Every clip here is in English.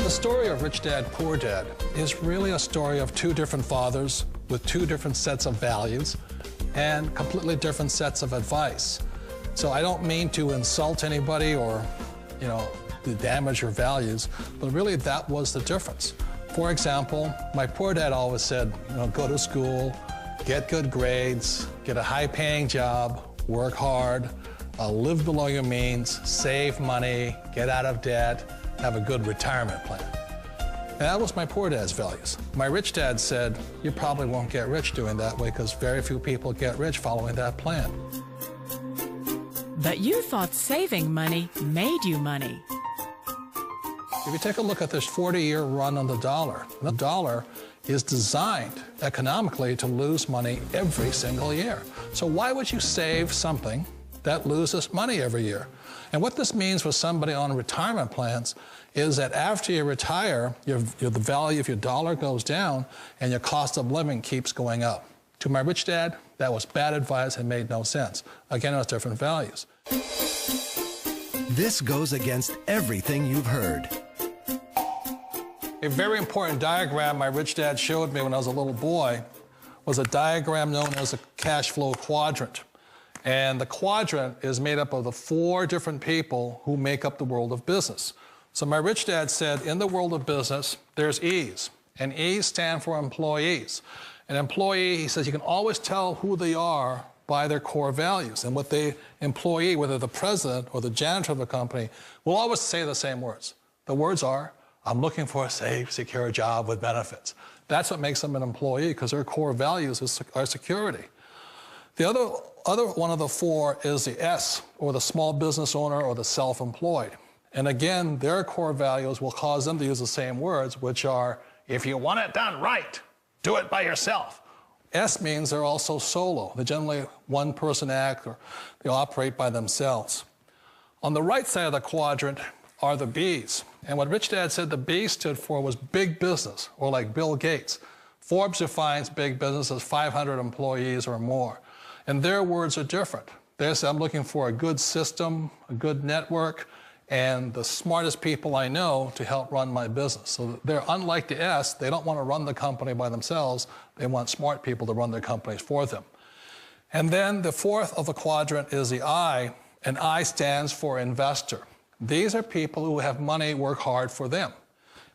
The story of Rich Dad, Poor Dad is really a story of two different fathers with two different sets of values and completely different sets of advice. So I don't mean to insult anybody or, to damage your values, but really that was the difference. For example, my poor dad always said, go to school, get good grades, get a high-paying job, work hard, live below your means, save money, get out of debt, have a good retirement plan. And that was my poor dad's values. My rich dad said, you probably won't get rich doing that way because very few people get rich following that plan. But you thought saving money made you money. If you take a look at this 40-year run on the dollar is designed economically to lose money every single year. So why would you save something that loses money every year? And what this means for somebody on retirement plans is that after you retire, the value of your dollar goes down and your cost of living keeps going up. To my rich dad, that was bad advice and made no sense. Again, it was different values. This goes against everything you've heard. A very important diagram my rich dad showed me when I was a little boy was a diagram known as a cash flow quadrant. And the quadrant is made up of the four different people who make up the world of business. So my rich dad said, in the world of business, there's E's, and E's stand for employees. An employee, he says, you can always tell who they are by their core values. And what the employee, whether the president or the janitor of the company, will always say the same words. The words are, I'm looking for a safe, secure job with benefits. That's what makes them an employee, because their core values are security. The other one of the four is the S, or the small business owner or the self-employed. And again, their core values will cause them to use the same words, which are, if you want it done right, do it by yourself. S means they're also solo. They're generally one-person act, or they operate by themselves. On the right side of the quadrant are the B's. And what Rich Dad said the B stood for was big business, or like Bill Gates. Forbes defines big business as 500 employees or more. And their words are different. They say, I'm looking for a good system, a good network, and the smartest people I know to help run my business. So they're unlike the S. They don't want to run the company by themselves. They want smart people to run their companies for them. And then the fourth of the quadrant is the I, and I stands for investor. These are people who have money work hard for them.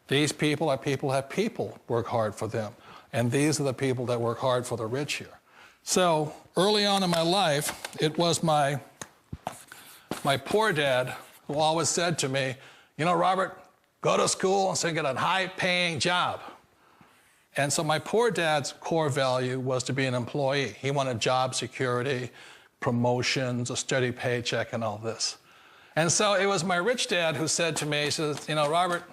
These people are people who have people work hard for them. And these are the people that work hard for the rich here. So early on in my life, it was my poor dad who always said to me, Robert, go to school and get a high-paying job. And so my poor dad's core value was to be an employee. He wanted job security, promotions, a steady paycheck, and all this. And so it was my rich dad who said to me, he says, Robert,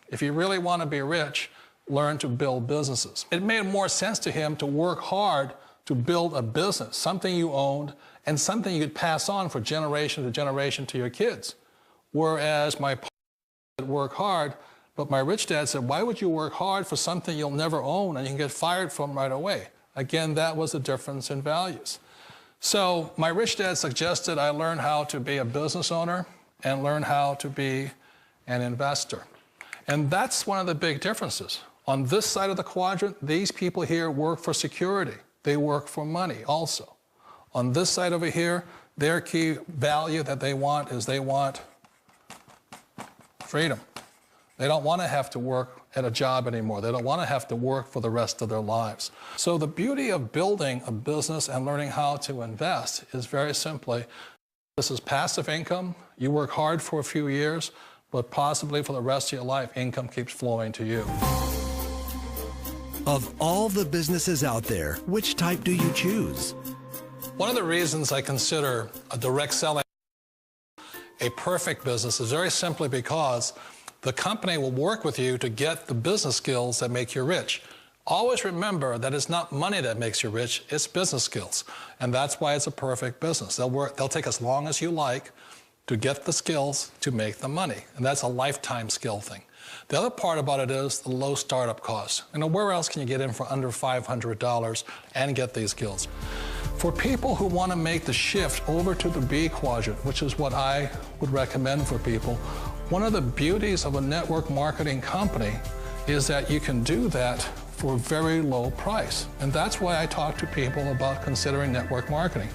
if you really want to be rich, learn to build businesses. It made more sense to him to work hard to build a business, something you owned, and something you could pass on for generation to generation to your kids. Whereas my poor dad work hard, but my rich dad said, why would you work hard for something you'll never own and you can get fired from right away? Again, that was the difference in values. So my rich dad suggested I learn how to be a business owner and learn how to be an investor. And that's one of the big differences. On this side of the quadrant, these people here work for security. They work for money also. On this side over here, their key value that they want is they want freedom. They don't want to have to work at a job anymore. They don't want to have to work for the rest of their lives. So the beauty of building a business and learning how to invest is very simply, this is passive income. You work hard for a few years, but possibly for the rest of your life, income keeps flowing to you. Of all the businesses out there, which type do you choose? One of the reasons I consider a direct selling a perfect business is very simply because the company will work with you to get the business skills that make you rich. Always remember that it's not money that makes you rich, it's business skills. And that's why it's a perfect business. They'll take as long as you like to get the skills to make the money. And that's a lifetime skill thing. The other part about it is the low startup costs. Where else can you get in for under $500 and get these skills? For people who want to make the shift over to the B quadrant, which is what I would recommend for people, One of the beauties of a network marketing company is that you can do that for a very low price. And that's why I talk to people about considering network marketing.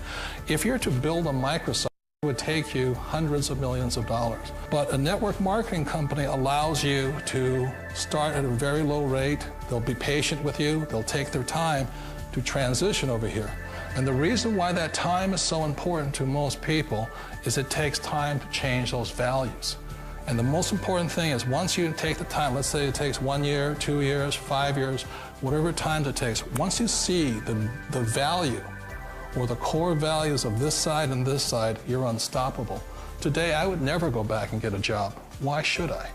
If you're to build a Microsoft, it would take you hundreds of millions of dollars. But a network marketing company allows you to start at a very low rate. They'll be patient with you. They'll take their time to transition over here. And the reason why that time is so important to most people is it takes time to change those values. And the most important thing is once you take the time, let's say it takes 1 year, 2 years, 5 years, whatever time it takes, once you see the value or the core values of this side and this side, you're unstoppable. Today, I would never go back and get a job. Why should I?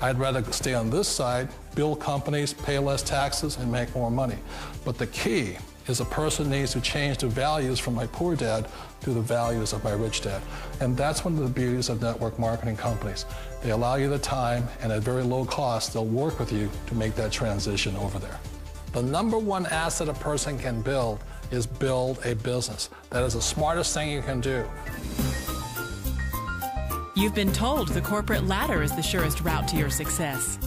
I'd rather stay on this side, build companies, pay less taxes, and make more money. But the key is a person needs to change the values from my poor dad to the values of my rich dad. And that's one of the beauties of network marketing companies. They allow you the time, and at very low cost, they'll work with you to make that transition over there. The number one asset a person can build is build a business. That is the smartest thing you can do. You've been told the corporate ladder is the surest route to your success.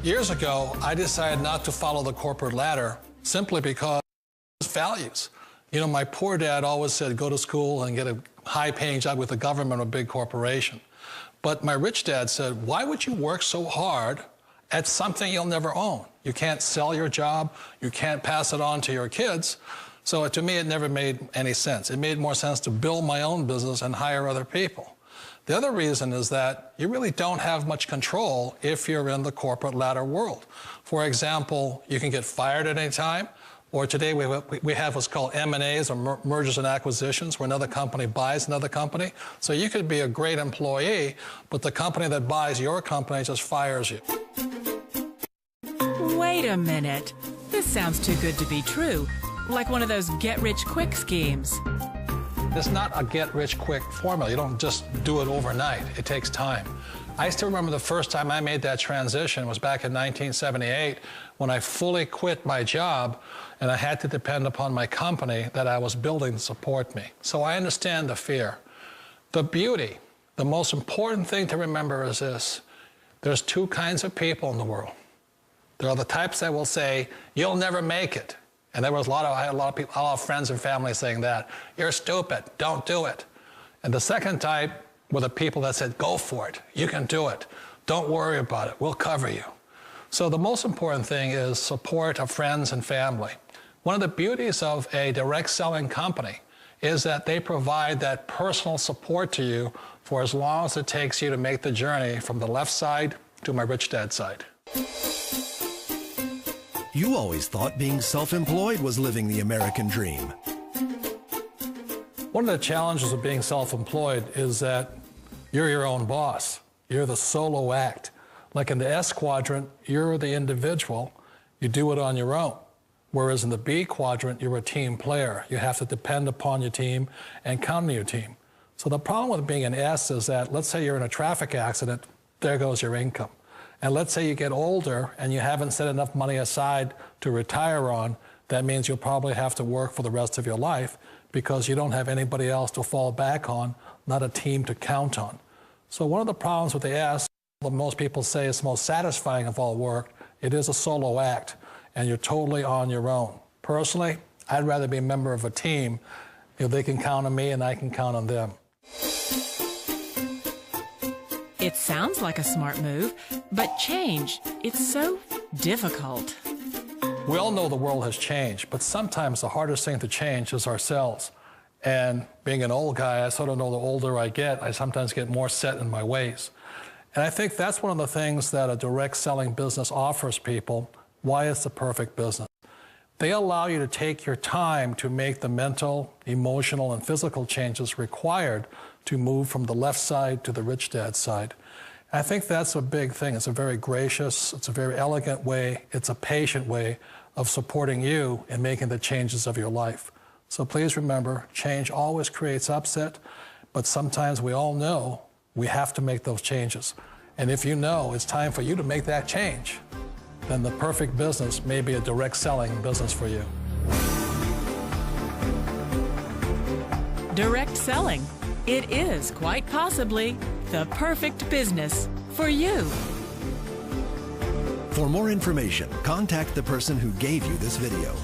Years ago, I decided not to follow the corporate ladder simply because of values. You know, my poor dad always said, go to school and get a high-paying job with the government or a big corporation. But my rich dad said, why would you work so hard at something you'll never own? You can't sell your job. You can't pass it on to your kids. So to me, it never made any sense. It made more sense to build my own business and hire other people. The other reason is that you really don't have much control if you're in the corporate ladder world. For example, you can get fired at any time, or today we have what's called M&As, or mergers and acquisitions, where another company buys another company. So you could be a great employee, but the company that buys your company just fires you. Wait a minute. This sounds too good to be true. Like one of those get-rich-quick schemes. It's not a get-rich-quick formula. You don't just do it overnight. It takes time. I still remember the first time I made that transition was back in 1978 when I fully quit my job and I had to depend upon my company that I was building to support me. So I understand the fear. The beauty, the most important thing to remember is this. There's two kinds of people in the world. There are the types that will say, you'll never make it. And I had a lot of people, a lot of friends and family saying that. You're stupid, don't do it. And the second type were the people that said, go for it, you can do it. Don't worry about it, we'll cover you. So the most important thing is support of friends and family. One of the beauties of a direct selling company is that they provide that personal support to you for as long as it takes you to make the journey from the left side to my rich dad side. You always thought being self-employed was living the American dream. One of the challenges of being self-employed is that you're your own boss. You're the solo act. Like in the S quadrant, you're the individual. You do it on your own. Whereas in the B quadrant, you're a team player. You have to depend upon your team and count on your team. So the problem with being an S is that, let's say you're in a traffic accident, there goes your income. And let's say you get older and you haven't set enough money aside to retire on, that means you'll probably have to work for the rest of your life because you don't have anybody else to fall back on, not a team to count on. So one of the problems with the S, that most people say is the most satisfying of all work, it is a solo act, and you're totally on your own. Personally, I'd rather be a member of a team if they can count on me and I can count on them. It sounds like a smart move, but change, it's so difficult. We all know the world has changed, but sometimes the hardest thing to change is ourselves. And being an old guy, I sort of know the older I get, I sometimes get more set in my ways. And I think that's one of the things that a direct selling business offers people, why it's the perfect business. They allow you to take your time to make the mental, emotional, and physical changes required to move from the left side to the rich dad side. I think that's a big thing. It's a very gracious, it's a very elegant way, it's a patient way of supporting you in making the changes of your life. So please remember, change always creates upset, but sometimes we all know we have to make those changes. And if you know it's time for you to make that change, then the perfect business may be a direct selling business for you. Direct selling. It is quite possibly the perfect business for you. For more information, contact the person who gave you this video.